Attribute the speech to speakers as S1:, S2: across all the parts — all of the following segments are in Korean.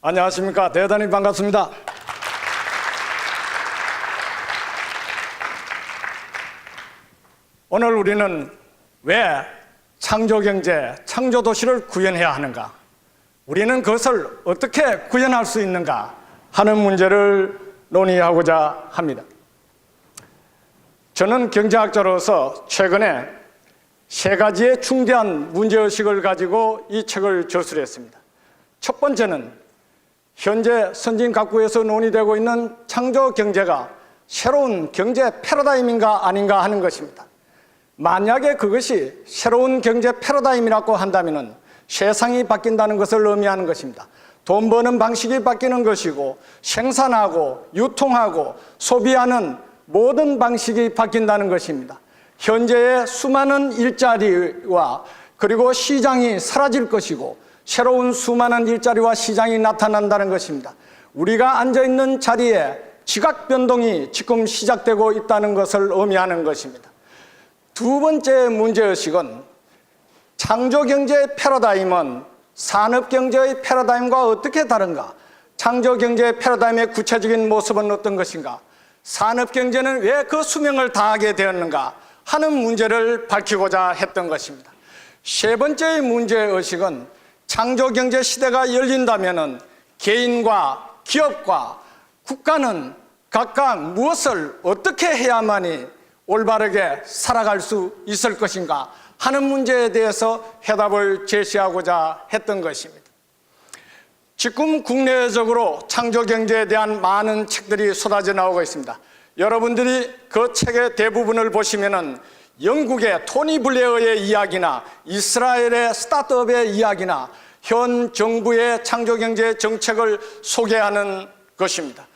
S1: 안녕하십니까. 대단히 반갑습니다. 오늘 우리는 왜 창조경제, 창조도시를 구현해야 하는가, 우리는 그것을 어떻게 구현할 수 있는가 하는 문제를 논의하고자 합니다. 저는 경제학자로서 최근에 세 가지의 중대한 문제의식을 가지고 이 책을 저술했습니다. 첫 번째는 현재 선진 각국에서 논의되고 있는 창조경제가 새로운 경제 패러다임인가 아닌가 하는 것입니다. 만약에 그것이 새로운 경제 패러다임이라고 한다면 세상이 바뀐다는 것을 의미하는 것입니다. 돈 버는 방식이 바뀌는 것이고 생산하고 유통하고 소비하는 모든 방식이 바뀐다는 것입니다. 현재의 수많은 일자리와 그리고 시장이 사라질 것이고 새로운 수많은 일자리와 시장이 나타난다는 것입니다. 우리가 앉아있는 자리에 지각 변동이 지금 시작되고 있다는 것을 의미하는 것입니다. 두 번째 문제의식은 창조경제의 패러다임은 산업경제의 패러다임과 어떻게 다른가? 창조경제의 패러다임의 구체적인 모습은 어떤 것인가? 산업경제는 왜 그 수명을 다하게 되었는가 하는 문제를 밝히고자 했던 것입니다. 세 번째의 문제의식은 창조경제 시대가 열린다면 개인과 기업과 국가는 각각 무엇을 어떻게 해야만이 올바르게 살아갈 수 있을 것인가 하는 문제에 대해서 해답을 제시하고자 했던 것입니다. 지금 국내적으로 창조경제에 대한 많은 책들이 쏟아져 나오고 있습니다. 여러분들이 그 책의 대부분을 보시면은 영국의 토니 블레어의 이야기나 이스라엘의 스타트업의 이야기나 현 정부의 창조경제 정책을 소개하는 것입니다.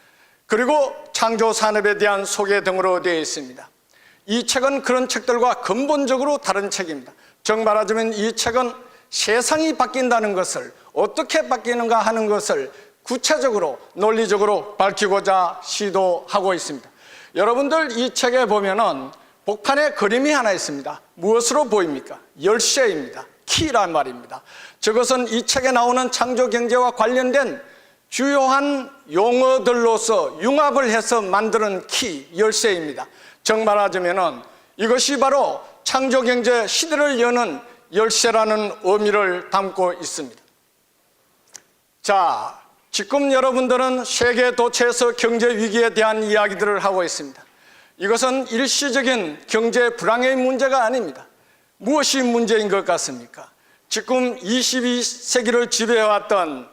S1: 그리고 창조산업에 대한 소개 등으로 되어 있습니다. 이 책은 그런 책들과 근본적으로 다른 책입니다. 정 말하자면 이 책은 세상이 바뀐다는 것을 어떻게 바뀌는가 하는 것을 구체적으로 논리적으로 밝히고자 시도하고 있습니다. 여러분들 이 책에 보면은 복판에 그림이 하나 있습니다. 무엇으로 보입니까? 열쇠입니다. 키란 말입니다. 저것은 이 책에 나오는 창조경제와 관련된 주요한 용어들로서 융합을 해서 만드는 키, 열쇠입니다. 정말하자면 이것이 바로 창조경제 시대를 여는 열쇠라는 의미를 담고 있습니다. 자, 지금 여러분들은 세계 도처에서 경제 위기에 대한 이야기들을 하고 있습니다. 이것은 일시적인 경제 불황의 문제가 아닙니다. 무엇이 문제인 것 같습니까? 지금 22세기를 지배해왔던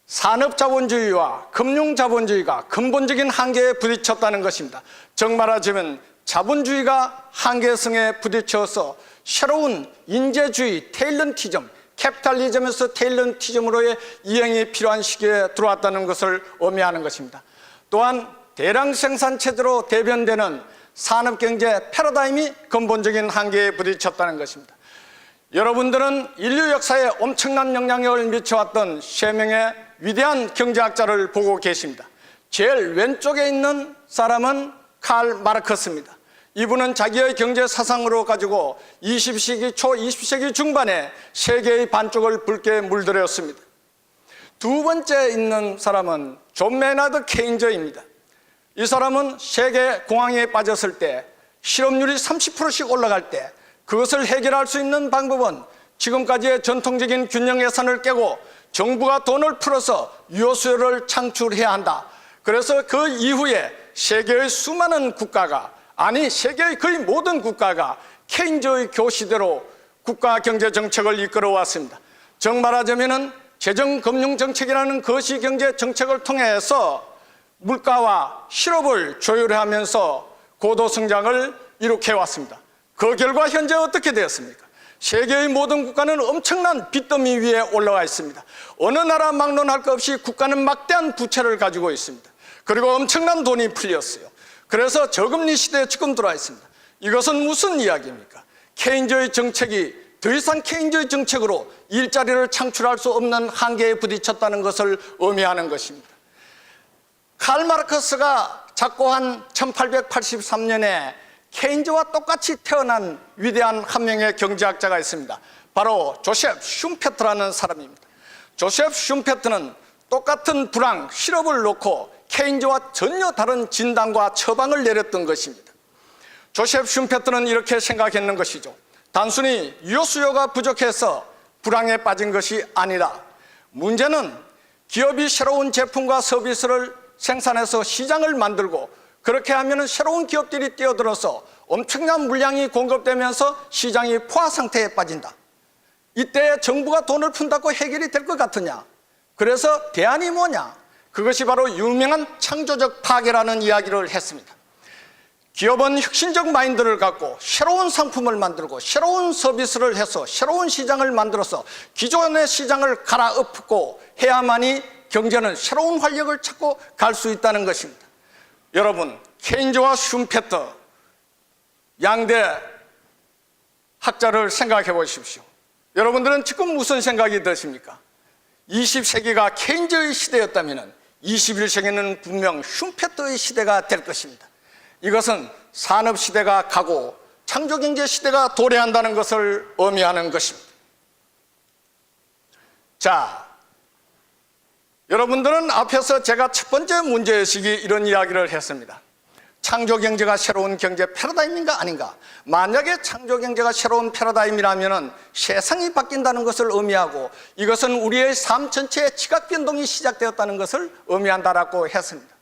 S1: 산업자본주의와 금융자본주의가 근본적인 한계에 부딪혔다는 것입니다. 정말하자면 자본주의가 한계성에 부딪혀서 새로운 인재주의, 테일런티즘, 캐피탈리즘에서 테일런티즘으로의 이행이 필요한 시기에 들어왔다는 것을 의미하는 것입니다. 또한 대량 생산체제로 대변되는 산업경제 패러다임이 근본적인 한계에 부딪혔다는 것입니다. 여러분들은 인류 역사에 엄청난 영향력을 미쳐왔던 세 명의 위대한 경제학자를 보고 계십니다. 제일 왼쪽에 있는 사람은 칼 마르크스입니다. 이분은 자기의 경제 사상으로 가지고 20세기 초 20세기 중반에 세계의 반쪽을 붉게 물들였습니다. 두 번째 있는 사람은 존 메이나드 케인즈입니다. 이 사람은 세계 공황에 빠졌을 때 실업률이 30%씩 올라갈 때 그것을 해결할 수 있는 방법은 지금까지의 전통적인 균형 예산을 깨고 정부가 돈을 풀어서 유효수요를 창출해야 한다. 그래서 그 이후에 세계의 수많은 국가가, 아니 세계의 거의 모든 국가가 케인즈의 교시대로 국가 경제 정책을 이끌어 왔습니다. 정말하자면 재정금융정책이라는 거시경제 정책을 통해서 물가와 실업을 조율하면서 고도성장을 이룩해 왔습니다. 그 결과 현재 어떻게 되었습니까? 세계의 모든 국가는 엄청난 빚더미 위에 올라와 있습니다. 어느 나라 막론할 것 없이 국가는 막대한 부채를 가지고 있습니다. 그리고 엄청난 돈이 풀렸어요. 그래서 저금리 시대에 지금 들어와 있습니다. 이것은 무슨 이야기입니까? 케인즈의 정책이 더 이상 케인즈의 정책으로 일자리를 창출할 수 없는 한계에 부딪혔다는 것을 의미하는 것입니다. 칼 마르크스가 작고한 1883년에 케인즈와 똑같이 태어난 위대한 한 명의 경제학자가 있습니다. 바로 조셉 슈페트라는 사람입니다. 조셉 슈페트는 똑같은 불황, 실업을 놓고 케인즈와 전혀 다른 진단과 처방을 내렸던 것입니다. 조셉 슌페터는 이렇게 생각했는 것이죠. 단순히 유효 수요가 부족해서 불황에 빠진 것이 아니라 문제는 기업이 새로운 제품과 서비스를 생산해서 시장을 만들고 그렇게 하면 새로운 기업들이 뛰어들어서 엄청난 물량이 공급되면서 시장이 포화 상태에 빠진다. 이때 정부가 돈을 푼다고 해결이 될 것 같으냐? 그래서 대안이 뭐냐? 그것이 바로 유명한 창조적 파괴라는 이야기를 했습니다. 기업은 혁신적 마인드를 갖고 새로운 상품을 만들고 새로운 서비스를 해서 새로운 시장을 만들어서 기존의 시장을 갈아엎고 해야만이 경제는 새로운 활력을 찾고 갈 수 있다는 것입니다. 여러분, 케인즈와 슌페터 양대 학자를 생각해 보십시오. 여러분들은 지금 무슨 생각이 드십니까? 20세기가 케인즈의 시대였다면 21세기는 분명 슌페터의 시대가 될 것입니다. 이것은 산업시대가 가고 창조경제 시대가 도래한다는 것을 의미하는 것입니다. 자, 여러분들은 앞에서 제가 첫 번째 문제의식이 이런 이야기를 했습니다. 창조경제가 새로운 경제 패러다임인가 아닌가? 만약에 창조경제가 새로운 패러다임이라면 세상이 바뀐다는 것을 의미하고 이것은 우리의 삶 전체의 지각변동이 시작되었다는 것을 의미한다라고 했습니다.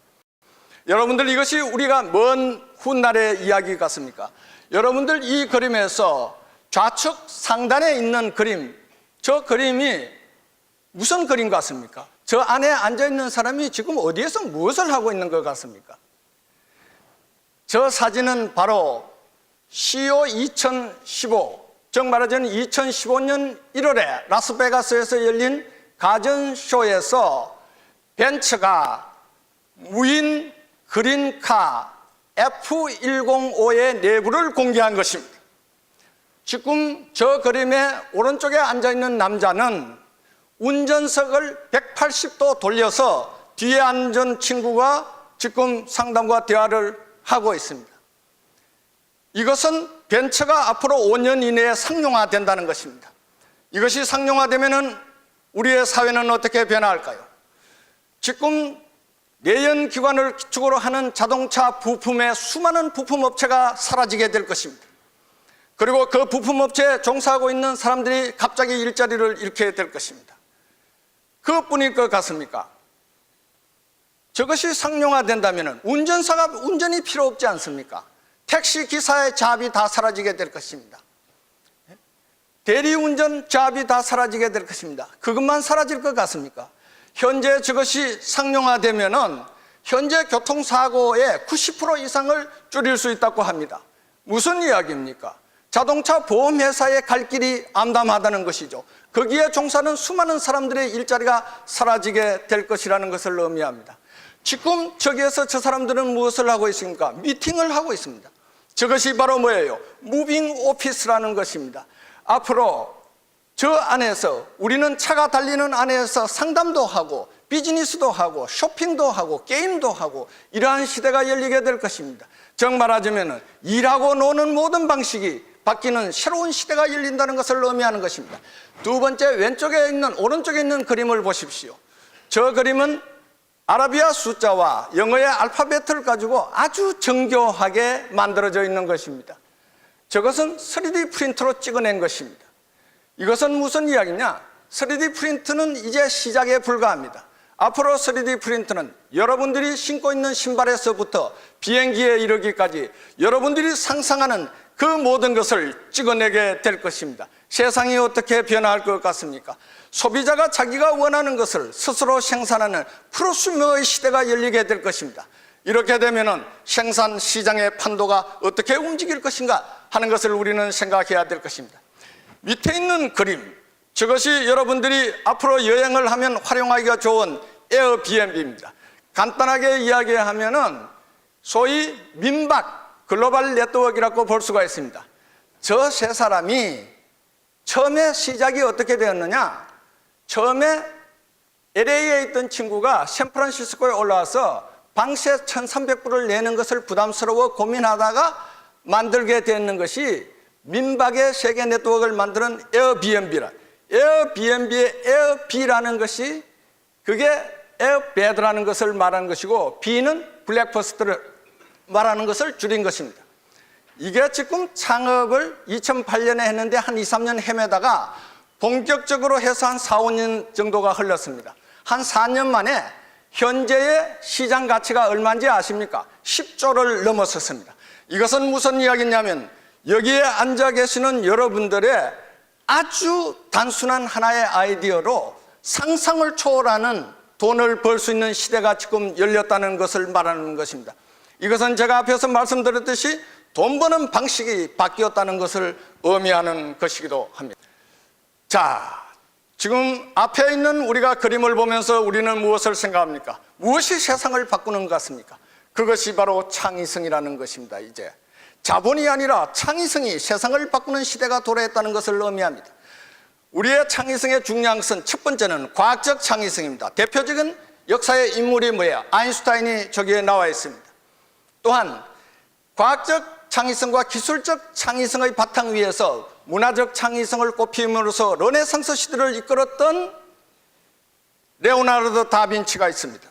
S1: 여러분들, 이것이 우리가 먼 훗날의 이야기 같습니까? 여러분들, 이 그림에서 좌측 상단에 있는 그림, 저 그림이 무슨 그림 같습니까? 저 안에 앉아있는 사람이 지금 어디에서 무엇을 하고 있는 것 같습니까? 저 사진은 바로 CEO 2015, 즉 말하자면 2015년 1월에 라스베가스에서 열린 가전쇼에서 벤츠가 무인 그린카 F105의 내부를 공개한 것입니다. 지금 저 그림의 오른쪽에 앉아있는 남자는 운전석을 180도 돌려서 뒤에 앉은 친구가 지금 상담과 대화를 하고 있습니다. 이것은 벤츠가 앞으로 5년 이내에 상용화된다는 것입니다. 이것이 상용화되면 우리의 사회는 어떻게 변화할까요? 지금 내연기관을 기축으로 하는 자동차 부품의 수많은 부품업체가 사라지게 될 것입니다. 그리고 그 부품업체에 종사하고 있는 사람들이 갑자기 일자리를 잃게 될 것입니다. 그것뿐일 것 같습니까? 저것이 상용화된다면 운전사가 운전이 필요 없지 않습니까? 택시 기사의 잡이 다 사라지게 될 것입니다. 대리운전 잡이 다 사라지게 될 것입니다. 그것만 사라질 것 같습니까? 현재 저것이 상용화되면은 현재 교통사고의 90% 이상을 줄일 수 있다고 합니다. 무슨 이야기입니까? 자동차 보험회사의 갈 길이 암담하다는 것이죠. 거기에 종사하는 수많은 사람들의 일자리가 사라지게 될 것이라는 것을 의미합니다. 지금 저기에서 저 사람들은 무엇을 하고 있습니까? 미팅을 하고 있습니다. 저것이 바로 뭐예요? 무빙 오피스라는 것입니다. 앞으로 저 안에서 우리는 차가 달리는 안에서 상담도 하고 비즈니스도 하고 쇼핑도 하고 게임도 하고 이러한 시대가 열리게 될 것입니다. 정 말하자면 일하고 노는 모든 방식이 바뀌는 새로운 시대가 열린다는 것을 의미하는 것입니다. 두 번째, 오른쪽에 있는 그림을 보십시오. 저 그림은 아라비아 숫자와 영어의 알파벳을 가지고 아주 정교하게 만들어져 있는 것입니다. 저것은 3D 프린터로 찍어낸 것입니다. 이것은 무슨 이야기냐? 3D 프린트는 이제 시작에 불과합니다. 앞으로 3D 프린트는 여러분들이 신고 있는 신발에서부터 비행기에 이르기까지 여러분들이 상상하는 그 모든 것을 찍어내게 될 것입니다. 세상이 어떻게 변화할 것 같습니까? 소비자가 자기가 원하는 것을 스스로 생산하는 프로슈머의 시대가 열리게 될 것입니다. 이렇게 되면 생산 시장의 판도가 어떻게 움직일 것인가 하는 것을 우리는 생각해야 될 것입니다. 밑에 있는 그림, 저것이 여러분들이 앞으로 여행을 하면 활용하기가 좋은 에어비앤비입니다. 간단하게 이야기하면은 소위 민박 글로벌 네트워크라고 볼 수가 있습니다. 저 세 사람이 처음에 시작이 어떻게 되었느냐? 처음에 LA에 있던 친구가 샌프란시스코에 올라와서 방세 1,300불을 내는 것을 부담스러워 고민하다가 만들게 되는 것이 민박의 세계 네트워크를 만드는 에어비앤비라. 에어비앤비의 에어비라는 것이 그게 에어베드라는 것을 말하는 것이고 B는 블랙버스트를 말하는 것을 줄인 것입니다. 이게 지금 창업을 2008년에 했는데 한 2, 3년 헤매다가 본격적으로 해서 한 4, 5년 정도가 흘렀습니다. 한 4년 만에 현재의 시장 가치가 얼마인지 아십니까? 10조를 넘어섰습니다. 이것은 무슨 이야기냐면 여기에 앉아 계시는 여러분들의 아주 단순한 하나의 아이디어로 상상을 초월하는 돈을 벌 수 있는 시대가 지금 열렸다는 것을 말하는 것입니다. 이것은 제가 앞에서 말씀드렸듯이 돈 버는 방식이 바뀌었다는 것을 의미하는 것이기도 합니다. 자, 지금 앞에 있는 우리가 그림을 보면서 우리는 무엇을 생각합니까? 무엇이 세상을 바꾸는 것 같습니까? 그것이 바로 창의성이라는 것입니다. 이제 자본이 아니라 창의성이 세상을 바꾸는 시대가 도래했다는 것을 의미합니다. 우리의 창의성의 중요한 것은 첫 번째는 과학적 창의성입니다. 대표적인 역사의 인물이 뭐예요? 아인슈타인이 저기에 나와 있습니다. 또한 과학적 창의성과 기술적 창의성의 바탕 위에서 문화적 창의성을 꼽힘으로써 르네상스 시대를 이끌었던 레오나르도 다빈치가 있습니다.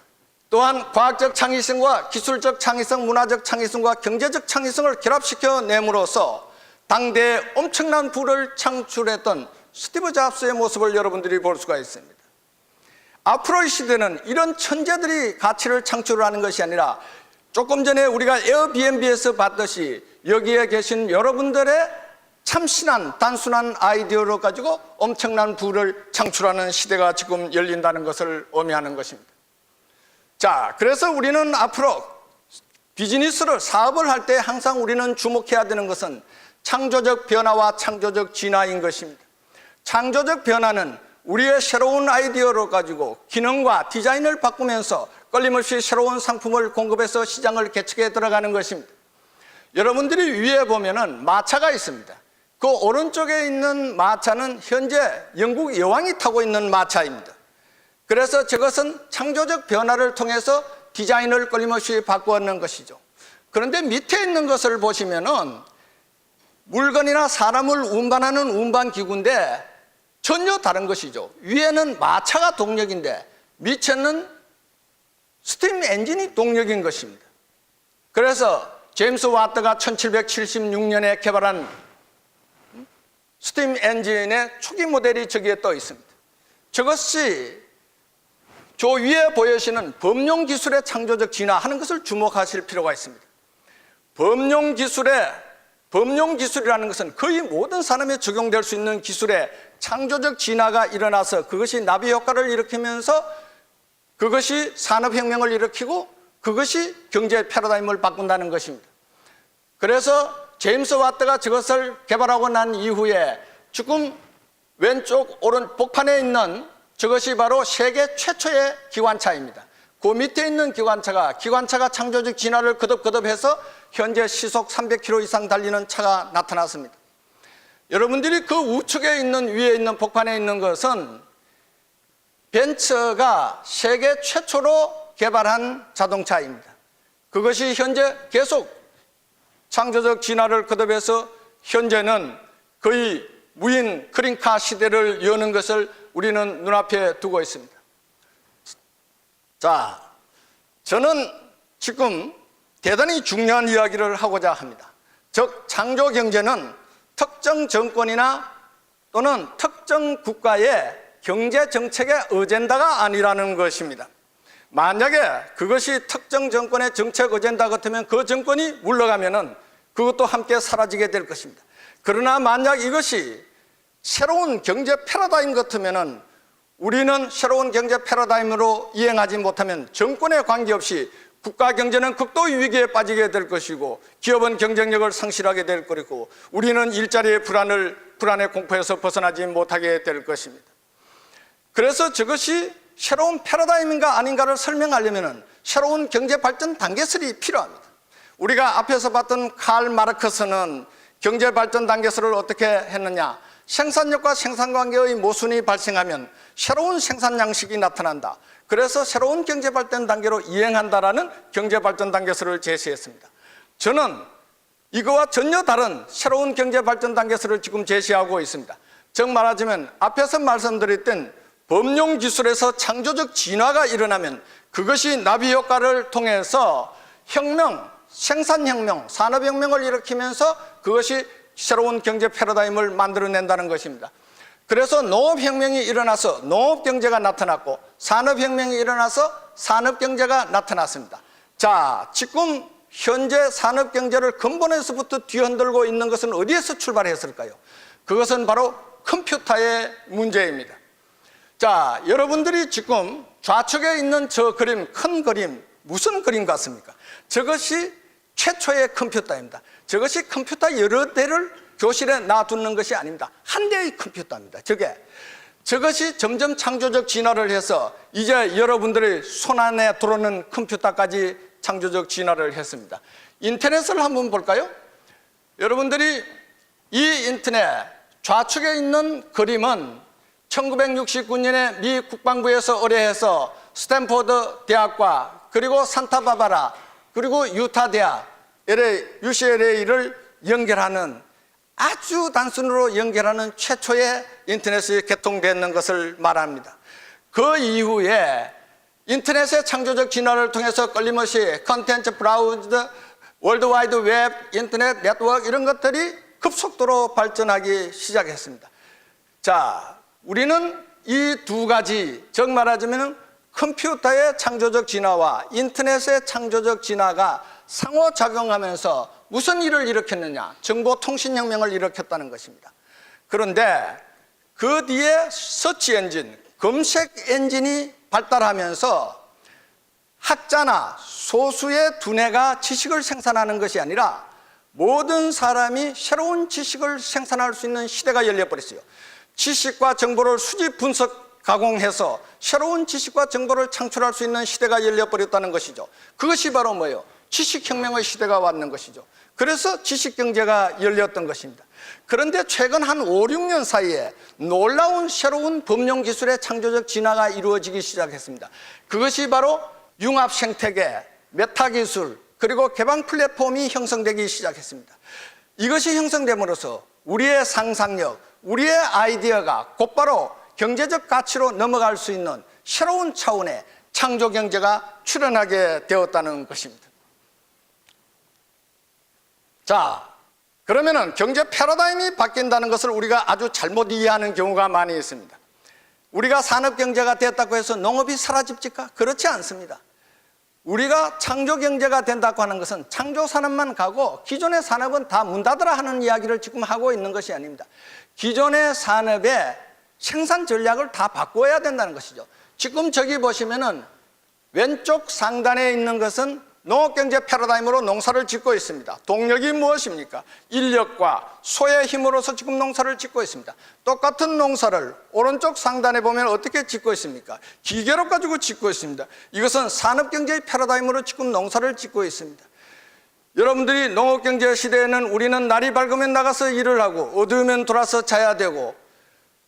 S1: 또한 과학적 창의성과 기술적 창의성, 문화적 창의성과 경제적 창의성을 결합시켜 내므로써 당대에 엄청난 부를 창출했던 스티브 잡스의 모습을 여러분들이 볼 수가 있습니다. 앞으로의 시대는 이런 천재들이 가치를 창출하는 것이 아니라 조금 전에 우리가 에어비앤비에서 봤듯이 여기에 계신 여러분들의 참신한 단순한 아이디어를 가지고 엄청난 부를 창출하는 시대가 지금 열린다는 것을 의미하는 것입니다. 자, 그래서 우리는 앞으로 비즈니스를 사업을 할 때 항상 우리는 주목해야 되는 것은 창조적 변화와 창조적 진화인 것입니다. 창조적 변화는 우리의 새로운 아이디어를 가지고 기능과 디자인을 바꾸면서 끊임없이 새로운 상품을 공급해서 시장을 개척해 들어가는 것입니다. 여러분들이 위에 보면은 마차가 있습니다. 그 오른쪽에 있는 마차는 현재 영국 여왕이 타고 있는 마차입니다. 그래서 저것은 창조적 변화를 통해서 디자인을 끊임없이 바꾸는 것이죠. 그런데 밑에 있는 것을 보시면은 물건이나 사람을 운반하는 운반기구인데 전혀 다른 것이죠. 위에는 마차가 동력인데 밑에는 스팀 엔진이 동력인 것입니다. 그래서 제임스 와트가 1776년에 개발한 스팀 엔진의 초기 모델이 저기에 떠 있습니다. 저것이 저 위에 보여지는 범용 기술의 창조적 진화하는 것을 주목하실 필요가 있습니다. 범용 기술이라는 것은 거의 모든 산업에 적용될 수 있는 기술의 창조적 진화가 일어나서 그것이 나비 효과를 일으키면서 그것이 산업혁명을 일으키고 그것이 경제 패러다임을 바꾼다는 것입니다. 그래서 제임스 와트가 저것을 개발하고 난 이후에 지금 왼쪽 오른 복판에 있는 저것이 바로 세계 최초의 기관차입니다. 그 밑에 있는 기관차가 창조적 진화를 거듭거듭해서 현재 시속 300km 이상 달리는 차가 나타났습니다. 여러분들이 그 우측에 있는 위에 있는 복판에 있는 것은 벤츠가 세계 최초로 개발한 자동차입니다. 그것이 현재 계속 창조적 진화를 거듭해서 현재는 거의 무인 크린카 시대를 여는 것을 우리는 눈앞에 두고 있습니다. 자, 저는 지금 대단히 중요한 이야기를 하고자 합니다. 즉, 창조 경제는 특정 정권이나 또는 특정 국가의 경제 정책의 어젠다가 아니라는 것입니다. 만약에 그것이 특정 정권의 정책 어젠다 같으면 그 정권이 물러가면은 그것도 함께 사라지게 될 것입니다. 그러나 만약 이것이 새로운 경제 패러다임 같으면은 우리는 새로운 경제 패러다임으로 이행하지 못하면 정권에 관계없이 국가 경제는 극도 위기에 빠지게 될 것이고 기업은 경쟁력을 상실하게 될 것이고 우리는 일자리의 불안의 공포에서 벗어나지 못하게 될 것입니다. 그래서 저것이 새로운 패러다임인가 아닌가를 설명하려면 새로운 경제 발전 단계설이 필요합니다. 우리가 앞에서 봤던 칼 마르크스는 경제 발전 단계설을 어떻게 했느냐? 생산력과 생산관계의 모순이 발생하면 새로운 생산 양식이 나타난다. 그래서 새로운 경제 발전 단계로 이행한다라는 경제 발전 단계설을 제시했습니다. 저는 이거와 전혀 다른 새로운 경제 발전 단계설을 지금 제시하고 있습니다. 즉 말하자면 앞에서 말씀드렸던 범용 기술에서 창조적 진화가 일어나면 그것이 나비 효과를 통해서 혁명, 생산혁명, 산업혁명을 일으키면서 그것이 새로운 경제 패러다임을 만들어낸다는 것입니다. 그래서 농업혁명이 일어나서 농업경제가 나타났고 산업혁명이 일어나서 산업경제가 나타났습니다. 자, 지금 현재 산업경제를 근본에서부터 뒤흔들고 있는 것은 어디에서 출발했을까요? 그것은 바로 컴퓨터의 문제입니다. 자, 여러분들이 지금 좌측에 있는 저 그림, 큰 그림, 무슨 그림 같습니까? 저것이 최초의 컴퓨터입니다. 저것이 컴퓨터 여러 대를 교실에 놔두는 것이 아닙니다. 한 대의 컴퓨터입니다. 저것이 점점 창조적 진화를 해서 이제 여러분들의 손안에 들어오는 컴퓨터까지 창조적 진화를 했습니다. 인터넷을 한번 볼까요? 여러분들이 이 인터넷 좌측에 있는 그림은 1969년에 미 국방부에서 의뢰해서 스탠포드 대학과 그리고 산타바바라 그리고 유타 대학 UCLA를 연결하는 아주 단순으로 연결하는 최초의 인터넷이 개통되는 것을 말합니다. 그 이후에 인터넷의 창조적 진화를 통해서 끊임없이 컨텐츠 브라우즈, 월드와이드 웹, 인터넷 네트워크 이런 것들이 급속도로 발전하기 시작했습니다. 자, 우리는 이 두 가지, 즉 말하자면 컴퓨터의 창조적 진화와 인터넷의 창조적 진화가 상호작용하면서 무슨 일을 일으켰느냐? 정보통신혁명을 일으켰다는 것입니다. 그런데 그 뒤에 서치 엔진, 검색 엔진이 발달하면서 학자나 소수의 두뇌가 지식을 생산하는 것이 아니라 모든 사람이 새로운 지식을 생산할 수 있는 시대가 열려버렸어요. 지식과 정보를 수집, 분석, 가공해서 새로운 지식과 정보를 창출할 수 있는 시대가 열려버렸다는 것이죠. 그것이 바로 뭐예요? 지식혁명의 시대가 왔는 것이죠. 그래서 지식경제가 열렸던 것입니다. 그런데 최근 한 5, 6년 사이에 놀라운 새로운 범용기술의 창조적 진화가 이루어지기 시작했습니다. 그것이 바로 융합생태계, 메타기술, 그리고 개방 플랫폼이 형성되기 시작했습니다. 이것이 형성됨으로써 우리의 상상력, 우리의 아이디어가 곧바로 경제적 가치로 넘어갈 수 있는 새로운 차원의 창조경제가 출현하게 되었다는 것입니다. 자, 그러면은 경제 패러다임이 바뀐다는 것을 우리가 아주 잘못 이해하는 경우가 많이 있습니다. 우리가 산업경제가 됐다고 해서 농업이 사라집니까? 그렇지 않습니다. 우리가 창조경제가 된다고 하는 것은 창조산업만 가고 기존의 산업은 다 문 닫으라 하는 이야기를 지금 하고 있는 것이 아닙니다. 기존의 산업의 생산 전략을 다 바꿔야 된다는 것이죠. 지금 저기 보시면은 왼쪽 상단에 있는 것은 농업경제 패러다임으로 농사를 짓고 있습니다. 동력이 무엇입니까? 인력과 소의 힘으로서 지금 농사를 짓고 있습니다. 똑같은 농사를 오른쪽 상단에 보면 어떻게 짓고 있습니까? 기계로 가지고 짓고 있습니다. 이것은 산업경제의 패러다임으로 지금 농사를 짓고 있습니다. 여러분들이 농업경제 시대에는 우리는 날이 밝으면 나가서 일을 하고 어두우면 돌아서 자야 되고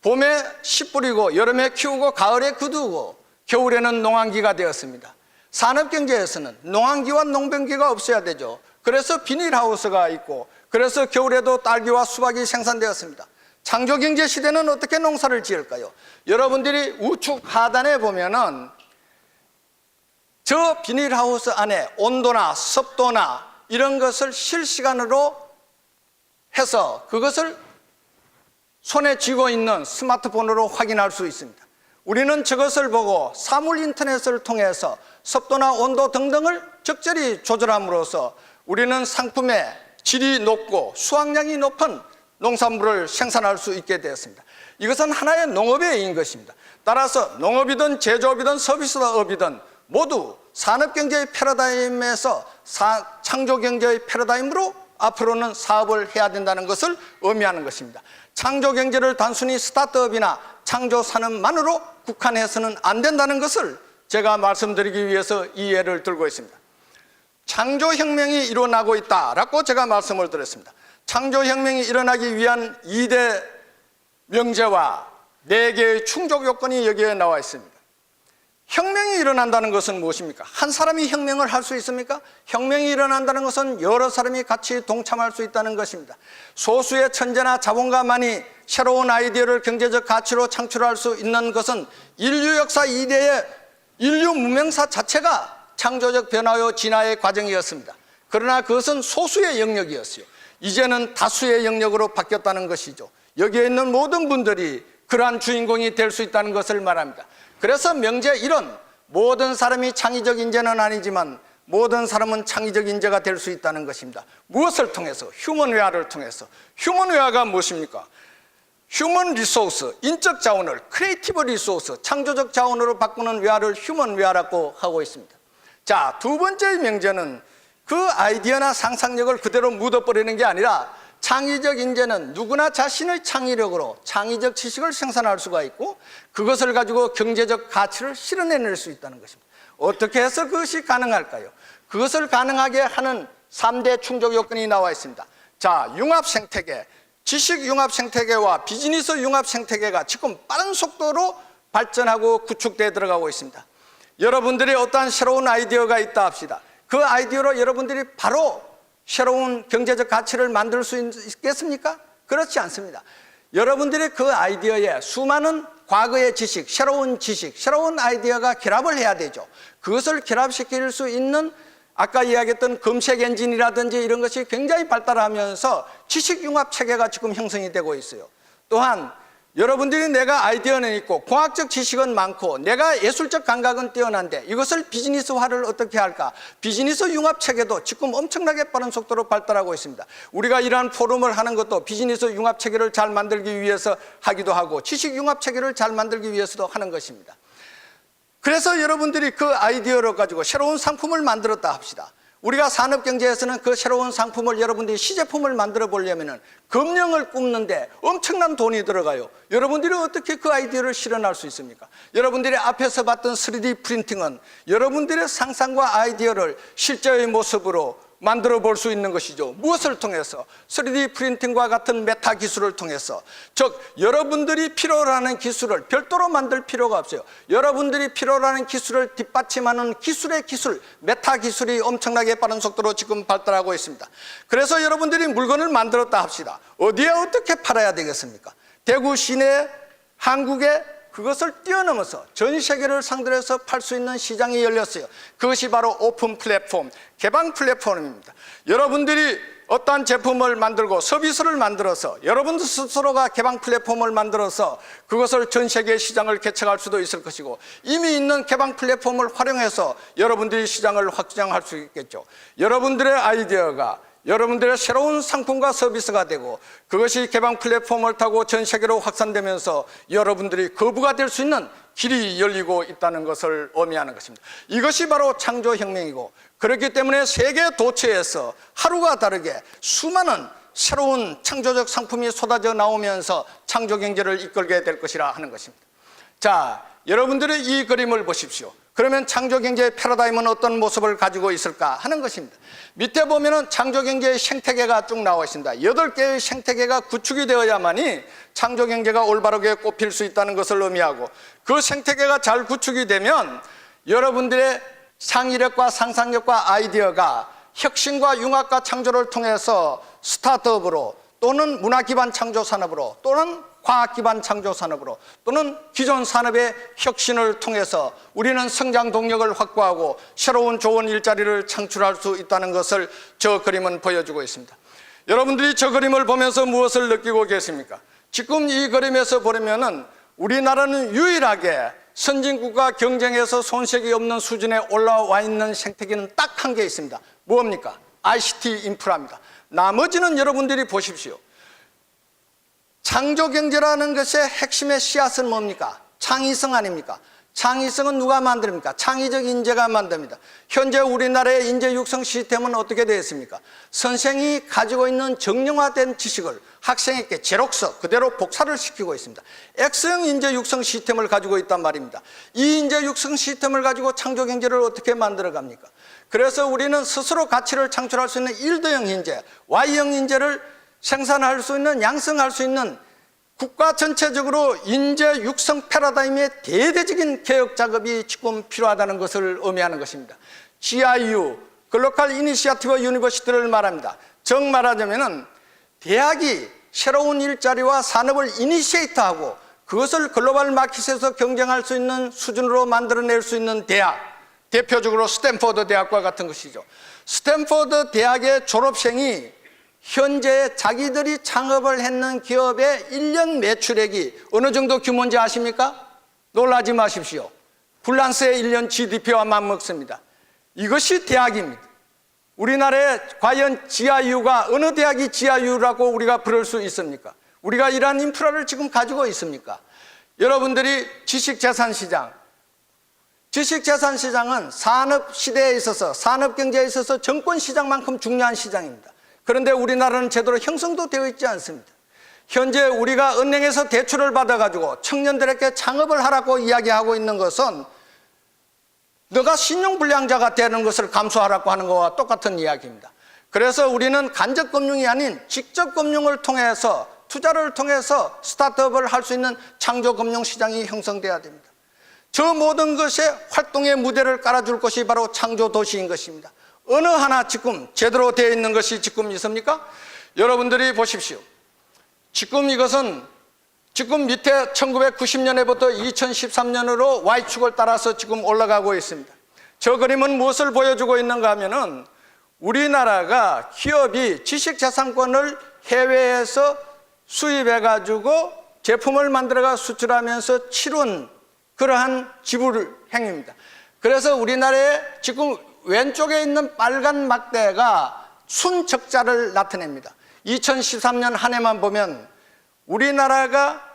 S1: 봄에 씨 뿌리고 여름에 키우고 가을에 거두고 겨울에는 농한기가 되었습니다. 산업경제에서는 농한기와 농변기가 없어야 되죠. 그래서 비닐하우스가 있고 그래서 겨울에도 딸기와 수박이 생산되었습니다. 창조경제 시대는 어떻게 농사를 지을까요? 여러분들이 우측 하단에 보면은 저 비닐하우스 안에 온도나 습도나 이런 것을 실시간으로 해서 그것을 손에 쥐고 있는 스마트폰으로 확인할 수 있습니다. 우리는 저것을 보고 사물 인터넷을 통해서 습도나 온도 등등을 적절히 조절함으로써 우리는 상품의 질이 높고 수확량이 높은 농산물을 생산할 수 있게 되었습니다. 이것은 하나의 농업의 의인 것입니다. 따라서 농업이든 제조업이든 서비스업이든 모두 산업경제의 패러다임에서 창조경제의 패러다임으로 앞으로는 사업을 해야 된다는 것을 의미하는 것입니다. 창조경제를 단순히 스타트업이나 창조산업만으로 국한해서는 안 된다는 것을 제가 말씀드리기 위해서 이 예를 들고 있습니다. 창조혁명이 일어나고 있다라고 제가 말씀을 드렸습니다. 창조혁명이 일어나기 위한 2대 명제와 4개의 충족 요건이 여기에 나와 있습니다. 혁명이 일어난다는 것은 무엇입니까? 한 사람이 혁명을 할 수 있습니까? 혁명이 일어난다는 것은 여러 사람이 같이 동참할 수 있다는 것입니다. 소수의 천재나 자본가만이 새로운 아이디어를 경제적 가치로 창출할 수 있는 것은 인류 역사 이래의 인류 문명사 자체가 창조적 변화요 진화의 과정이었습니다. 그러나 그것은 소수의 영역이었어요. 이제는 다수의 영역으로 바뀌었다는 것이죠. 여기에 있는 모든 분들이 그러한 주인공이 될 수 있다는 것을 말합니다. 그래서 명제 1은 모든 사람이 창의적 인재는 아니지만 모든 사람은 창의적 인재가 될 수 있다는 것입니다. 무엇을 통해서? 휴먼웨어를 통해서. 휴먼웨어가 무엇입니까? 휴먼 리소스, 인적 자원을 크리에이티브 리소스, 창조적 자원으로 바꾸는 웨어를 휴먼웨어라고 하고 있습니다. 자, 두 번째 명제는 그 아이디어나 상상력을 그대로 묻어버리는 게 아니라 창의적 인재는 누구나 자신의 창의력으로 창의적 지식을 생산할 수가 있고 그것을 가지고 경제적 가치를 실현해낼 수 있다는 것입니다. 어떻게 해서 그것이 가능할까요? 그것을 가능하게 하는 3대 충족 요건이 나와 있습니다. 자, 융합 생태계, 지식 융합 생태계와 비즈니스 융합 생태계가 지금 빠른 속도로 발전하고 구축되어 들어가고 있습니다. 여러분들이 어떠한 새로운 아이디어가 있다 합시다. 그 아이디어로 여러분들이 바로 새로운 경제적 가치를 만들 수 있겠습니까? 그렇지 않습니다. 여러분들이 그 아이디어에 수많은 과거의 지식, 새로운 아이디어가 결합을 해야 되죠. 그것을 결합시킬 수 있는 아까 이야기했던 검색 엔진이라든지 이런 것이 굉장히 발달하면서 지식 융합 체계가 지금 형성이 되고 있어요. 또한 여러분들이 내가 아이디어는 있고 공학적 지식은 많고 내가 예술적 감각은 뛰어난데 이것을 비즈니스화를 어떻게 할까? 비즈니스 융합 체계도 지금 엄청나게 빠른 속도로 발달하고 있습니다. 우리가 이러한 포럼을 하는 것도 비즈니스 융합 체계를 잘 만들기 위해서 하기도 하고 지식 융합 체계를 잘 만들기 위해서도 하는 것입니다. 그래서 여러분들이 그 아이디어를 가지고 새로운 상품을 만들었다 합시다. 우리가 산업경제에서는 그 새로운 상품을 여러분들이 시제품을 만들어 보려면 금령을 굽는데 엄청난 돈이 들어가요. 여러분들이 어떻게 그 아이디어를 실현할 수 있습니까? 여러분들이 앞에서 봤던 3D 프린팅은 여러분들의 상상과 아이디어를 실제의 모습으로 만들어 볼 수 있는 것이죠. 무엇을 통해서? 3D 프린팅과 같은 메타 기술을 통해서. 즉 여러분들이 필요로 하는 기술을 별도로 만들 필요가 없어요. 여러분들이 필요로 하는 기술을 뒷받침하는 기술의 기술, 메타 기술이 엄청나게 빠른 속도로 지금 발달하고 있습니다. 그래서 여러분들이 물건을 만들었다 합시다. 어디에 어떻게 팔아야 되겠습니까? 대구 시내, 한국에 그것을 뛰어넘어서 전 세계를 상대로 해서 팔 수 있는 시장이 열렸어요. 그것이 바로 오픈 플랫폼, 개방 플랫폼입니다. 여러분들이 어떠한 제품을 만들고 서비스를 만들어서 여러분들 스스로가 개방 플랫폼을 만들어서 그것을 전 세계 시장을 개척할 수도 있을 것이고 이미 있는 개방 플랫폼을 활용해서 여러분들이 시장을 확장할 수 있겠죠. 여러분들의 아이디어가 여러분들의 새로운 상품과 서비스가 되고 그것이 개방 플랫폼을 타고 전 세계로 확산되면서 여러분들이 거부가 될 수 있는 길이 열리고 있다는 것을 의미하는 것입니다. 이것이 바로 창조혁명이고 그렇기 때문에 세계 도처에서 하루가 다르게 수많은 새로운 창조적 상품이 쏟아져 나오면서 창조경제를 이끌게 될 것이라 하는 것입니다. 자, 여러분들이 이 그림을 보십시오. 그러면 창조경제의 패러다임은 어떤 모습을 가지고 있을까 하는 것입니다. 밑에 보면은 창조경제의 생태계가 쭉 나와 있습니다. 8개의 생태계가 구축이 되어야만이 창조경제가 올바르게 꼽힐 수 있다는 것을 의미하고 그 생태계가 잘 구축이 되면 여러분들의 창의력과 상상력과 아이디어가 혁신과 융합과 창조를 통해서 스타트업으로 또는 문화 기반 창조 산업으로 또는 과학 기반 창조 산업으로 또는 기존 산업의 혁신을 통해서 우리는 성장 동력을 확보하고 새로운 좋은 일자리를 창출할 수 있다는 것을 저 그림은 보여주고 있습니다. 여러분들이 저 그림을 보면서 무엇을 느끼고 계십니까? 지금 이 그림에서 보면은 우리나라는 유일하게 선진국과 경쟁에서 손색이 없는 수준에 올라와 있는 생태계는 딱 한 개 있습니다. 뭡니까? ICT 인프라입니다. 나머지는 여러분들이 보십시오. 창조경제라는 것의 핵심의 씨앗은 뭡니까? 창의성 아닙니까? 창의성은 누가 만듭니까? 창의적 인재가 만듭니다. 현재 우리나라의 인재 육성 시스템은 어떻게 되어 있습니까? 선생이 가지고 있는 정량화된 지식을 학생에게 제록서 그대로 복사를 시키고 있습니다. X형 인재 육성 시스템을 가지고 있단 말입니다. 이 인재 육성 시스템을 가지고 창조경제를 어떻게 만들어 갑니까? 그래서 우리는 스스로 가치를 창출할 수 있는 일드형 인재, Y형 인재를 생산할 수 있는, 양성할 수 있는 국가 전체적으로 인재 육성 패러다임의 대대적인 개혁 작업이 지금 필요하다는 것을 의미하는 것입니다. GIU, 글로컬 이니시어티브 유니버시티를 말합니다. 정 말하자면은 대학이 새로운 일자리와 산업을 이니시에이트하고 그것을 글로벌 마켓에서 경쟁할 수 있는 수준으로 만들어낼 수 있는 대학, 대표적으로 스탠포드 대학과 같은 것이죠. 스탠포드 대학의 졸업생이 현재 자기들이 창업을 했는 기업의 1년 매출액이 어느 정도 규모인지 아십니까? 놀라지 마십시오. 훌란스의 1년 GDP와 맞먹습니다. 이것이 대학입니다. 우리나라에 과연 GIU가 어느 대학이 GIU라고 우리가 부를 수 있습니까? 우리가 이러한 인프라를 지금 가지고 있습니까? 여러분들이 주식재산시장, 주식재산시장은 산업시대에 있어서, 산업경제에 있어서 정권시장만큼 중요한 시장입니다. 그런데 우리나라는 제대로 형성도 되어 있지 않습니다. 현재 우리가 은행에서 대출을 받아가지고 청년들에게 창업을 하라고 이야기하고 있는 것은 너가 신용불량자가 되는 것을 감수하라고 하는 것과 똑같은 이야기입니다. 그래서 우리는 간접금융이 아닌 직접금융을 통해서, 투자를 통해서 스타트업을 할 수 있는 창조금융시장이 형성돼야 됩니다. 저 모든 것에 활동의 무대를 깔아줄 것이 바로 창조도시인 것입니다. 어느 하나 지금 제대로 되어 있는 것이 지금 있습니까? 여러분들이 보십시오. 지금 이것은 지금 밑에 1990년에부터 2013년으로 Y축을 따라서 지금 올라가고 있습니다. 저 그림은 무엇을 보여주고 있는가 하면은 우리나라가 기업이 지식재산권을 해외에서 수입해가지고 제품을 만들어가 수출하면서 치른 그러한 지불 행위입니다. 그래서 우리나라에 지금 왼쪽에 있는 빨간 막대가 순적자를 나타냅니다. 2013년 한 해만 보면 우리나라가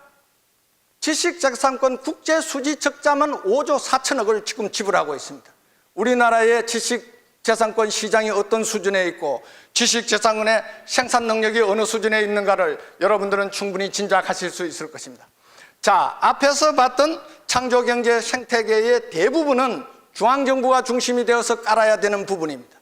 S1: 지식재산권 국제수지 적자만 5조 4천억을 지금 지불하고 있습니다. 우리나라의 지식재산권 시장이 어떤 수준에 있고 지식재산권의 생산 능력이 어느 수준에 있는가를 여러분들은 충분히 짐작하실 수 있을 것입니다. 자, 앞에서 봤던 창조경제 생태계의 대부분은 중앙정부가 중심이 되어서 깔아야 되는 부분입니다.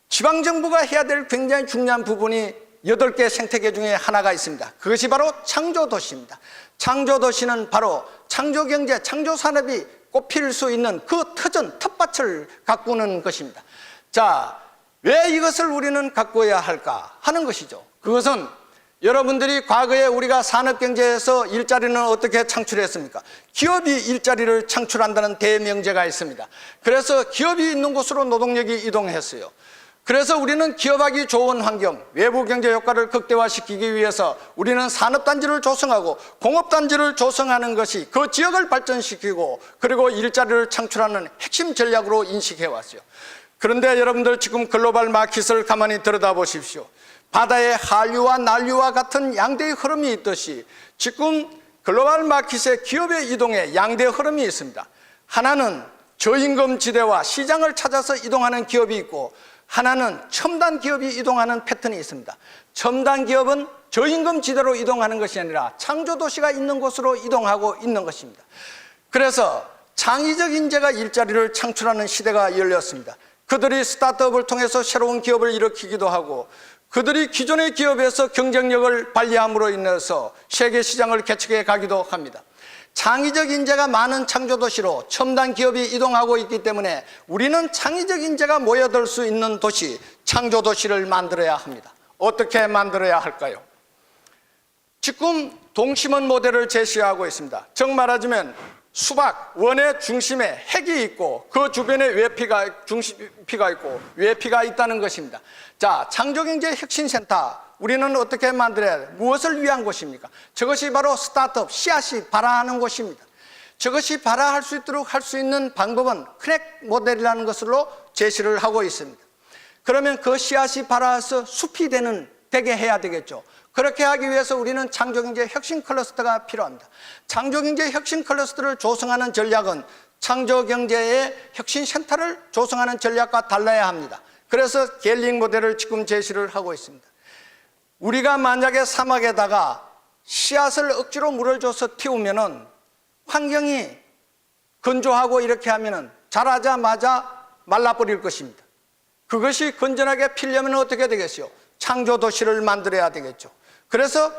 S1: 지방정부가 해야 될 굉장히 중요한 부분이 8개 생태계 중에 하나가 있습니다. 그것이 바로 창조도시입니다. 창조도시는 바로 창조경제, 창조산업이 꼽힐 수 있는 그 터전, 텃밭을 가꾸는 것입니다. 자, 왜 이것을 우리는 가꾸어야 할까 하는 것이죠. 그것은 여러분들이 과거에 우리가 산업경제에서 일자리는 어떻게 창출했습니까? 기업이 일자리를 창출한다는 대명제가 있습니다. 그래서 기업이 있는 곳으로 노동력이 이동했어요. 그래서 우리는 기업하기 좋은 환경, 외부 경제 효과를 극대화시키기 위해서 우리는 산업단지를 조성하고 공업단지를 조성하는 것이 그 지역을 발전시키고 그리고 일자리를 창출하는 핵심 전략으로 인식해왔어요. 그런데 여러분들 지금 글로벌 마켓을 가만히 들여다보십시오. 바다의 한류와 난류와 같은 양대의 흐름이 있듯이 지금 글로벌 마켓의 기업의 이동에 양대 흐름이 있습니다. 하나는 저임금 지대와 시장을 찾아서 이동하는 기업이 있고 하나는 첨단 기업이 이동하는 패턴이 있습니다. 첨단 기업은 저임금 지대로 이동하는 것이 아니라 창조도시가 있는 곳으로 이동하고 있는 것입니다. 그래서 창의적 인재가 일자리를 창출하는 시대가 열렸습니다. 그들이 스타트업을 통해서 새로운 기업을 일으키기도 하고 그들이 기존의 기업에서 경쟁력을 발휘함으로 인해서 세계 시장을 개척해 가기도 합니다. 창의적 인재가 많은 창조도시로 첨단 기업이 이동하고 있기 때문에 우리는 창의적 인재가 모여들 수 있는 도시, 창조도시를 만들어야 합니다. 어떻게 만들어야 할까요? 지금 동심원 모델을 제시하고 있습니다. 정 말하자면 수박, 원의 중심에 핵이 있고 그 주변에 중심피가 있고 외피가 있다는 것입니다. 자, 창조경제 혁신센터 우리는 어떻게 만들어야 돼요? 무엇을 위한 곳입니까? 저것이 바로 스타트업, 씨앗이 발화하는 곳입니다. 저것이 발화할 수 있도록 할 수 있는 방법은 크랙 모델이라는 것으로 제시를 하고 있습니다. 그러면 그 씨앗이 발화해서 숲이 되게 해야 되겠죠. 그렇게 하기 위해서 우리는 창조경제 혁신 클러스터가 필요합니다. 창조경제 혁신 클러스터를 조성하는 전략은 창조경제의 혁신센터를 조성하는 전략과 달라야 합니다. 그래서 갤링 모델을 지금 제시를 하고 있습니다. 우리가 만약에 사막에다가 씨앗을 억지로 물을 줘서 틔우면은 환경이 건조하고 이렇게 하면은 자라자마자 말라버릴 것입니다. 그것이 건전하게 피려면 어떻게 되겠어요? 창조도시를 만들어야 되겠죠. 그래서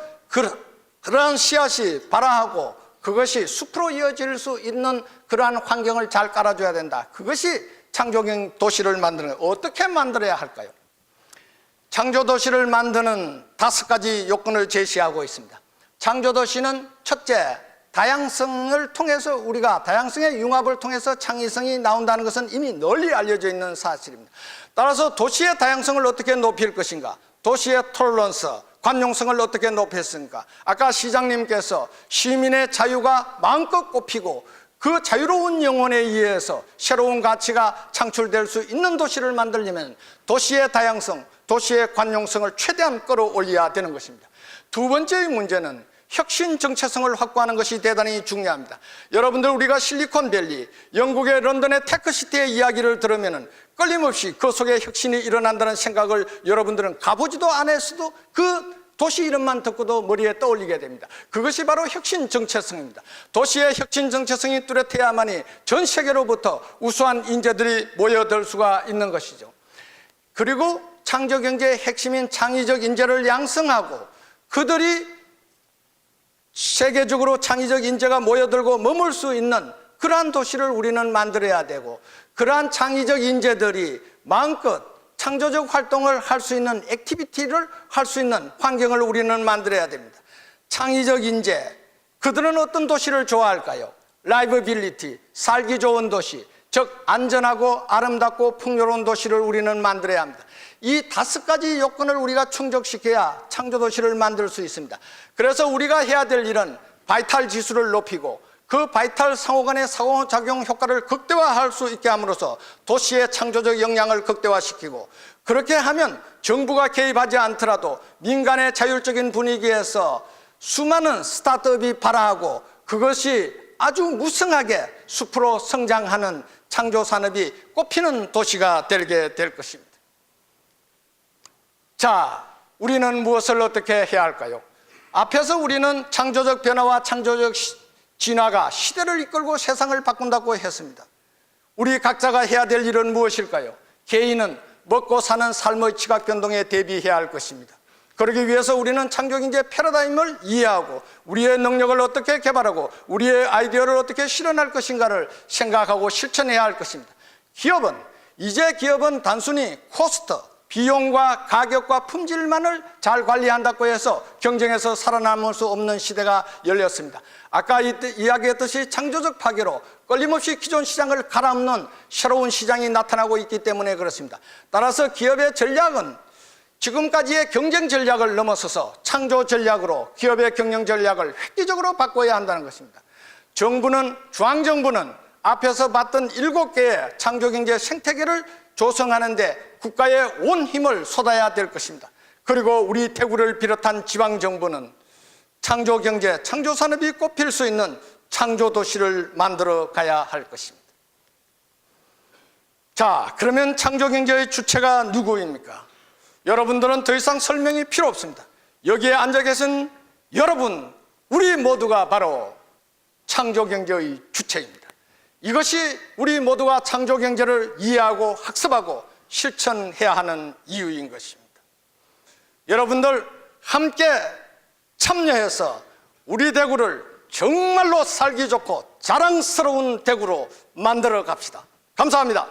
S1: 그러한 씨앗이 발아하고 그것이 숲으로 이어질 수 있는 그러한 환경을 잘 깔아줘야 된다. 그것이 창조적 도시를 만드는 거예요. 어떻게 만들어야 할까요? 창조도시를 만드는 5가지 요건을 제시하고 있습니다. 창조도시는 첫째, 다양성을 통해서 우리가 다양성의 융합을 통해서 창의성이 나온다는 것은 이미 널리 알려져 있는 사실입니다. 따라서 도시의 다양성을 어떻게 높일 것인가? 도시의 톨런스, 관용성을 어떻게 높였습니까? 아까 시장님께서 시민의 자유가 마음껏 꼽히고 그 자유로운 영혼에 의해서 새로운 가치가 창출될 수 있는 도시를 만들려면 도시의 다양성, 도시의 관용성을 최대한 끌어올려야 되는 것입니다. 두 번째의 문제는 혁신 정체성을 확보하는 것이 대단히 중요합니다. 여러분들 우리가 실리콘밸리, 영국의 런던의 테크시티의 이야기를 들으면 끊임없이 그 속에 혁신이 일어난다는 생각을 여러분들은 가보지도 않았어도 그 도시 이름만 듣고도 머리에 떠올리게 됩니다. 그것이 바로 혁신 정체성입니다. 도시의 혁신 정체성이 뚜렷해야만이 전 세계로부터 우수한 인재들이 모여들 수가 있는 것이죠. 그리고 창조경제의 핵심인 창의적 인재를 양성하고 그들이 세계적으로 창의적 인재가 모여들고 머물 수 있는 그러한 도시를 우리는 만들어야 되고 그러한 창의적 인재들이 마음껏 창조적 활동을 할 수 있는 액티비티를 할 수 있는 환경을 우리는 만들어야 됩니다. 창의적 인재, 그들은 어떤 도시를 좋아할까요? 라이브빌리티, 살기 좋은 도시, 즉 안전하고 아름답고 풍요로운 도시를 우리는 만들어야 합니다. 이 5가지 요건을 우리가 충족시켜야 창조도시를 만들 수 있습니다. 그래서 우리가 해야 될 일은 바이탈 지수를 높이고 그 바이탈 상호간의 상호작용 효과를 극대화할 수 있게 함으로써 도시의 창조적 역량을 극대화시키고 그렇게 하면 정부가 개입하지 않더라도 민간의 자율적인 분위기에서 수많은 스타트업이 발아하고 그것이 아주 무성하게 숲으로 성장하는 창조산업이 꽃피는 도시가 되게 될 것입니다. 자, 우리는 무엇을 어떻게 해야 할까요? 앞에서 우리는 창조적 변화와 창조적 진화가 시대를 이끌고 세상을 바꾼다고 했습니다. 우리 각자가 해야 될 일은 무엇일까요? 개인은 먹고 사는 삶의 지각 변동에 대비해야 할 것입니다. 그러기 위해서 우리는 창조경제 패러다임을 이해하고 우리의 능력을 어떻게 개발하고 우리의 아이디어를 어떻게 실현할 것인가를 생각하고 실천해야 할 것입니다. 기업은 단순히 코스트, 비용과 가격과 품질만을 잘 관리한다고 해서 경쟁에서 살아남을 수 없는 시대가 열렸습니다. 아까 이야기했듯이 창조적 파괴로 끊임없이 기존 시장을 갈아엎는 새로운 시장이 나타나고 있기 때문에 그렇습니다. 따라서 기업의 전략은 지금까지의 경쟁 전략을 넘어서서 창조 전략으로 기업의 경영 전략을 획기적으로 바꿔야 한다는 것입니다. 중앙정부는 앞에서 봤던 7개의 창조경제 생태계를 조성하는 데 국가의 온 힘을 쏟아야 될 것입니다. 그리고 우리 대구를 비롯한 지방정부는 창조경제, 창조산업이 꼽힐 수 있는 창조도시를 만들어 가야 할 것입니다. 자, 그러면 창조경제의 주체가 누구입니까? 여러분들은 더 이상 설명이 필요 없습니다. 여기에 앉아 계신 여러분, 우리 모두가 바로 창조경제의 주체입니다. 이것이 우리 모두가 창조경제를 이해하고 학습하고 실천해야 하는 이유인 것입니다. 여러분들 함께 참여해서 우리 대구를 정말로 살기 좋고 자랑스러운 대구로 만들어 갑시다. 감사합니다.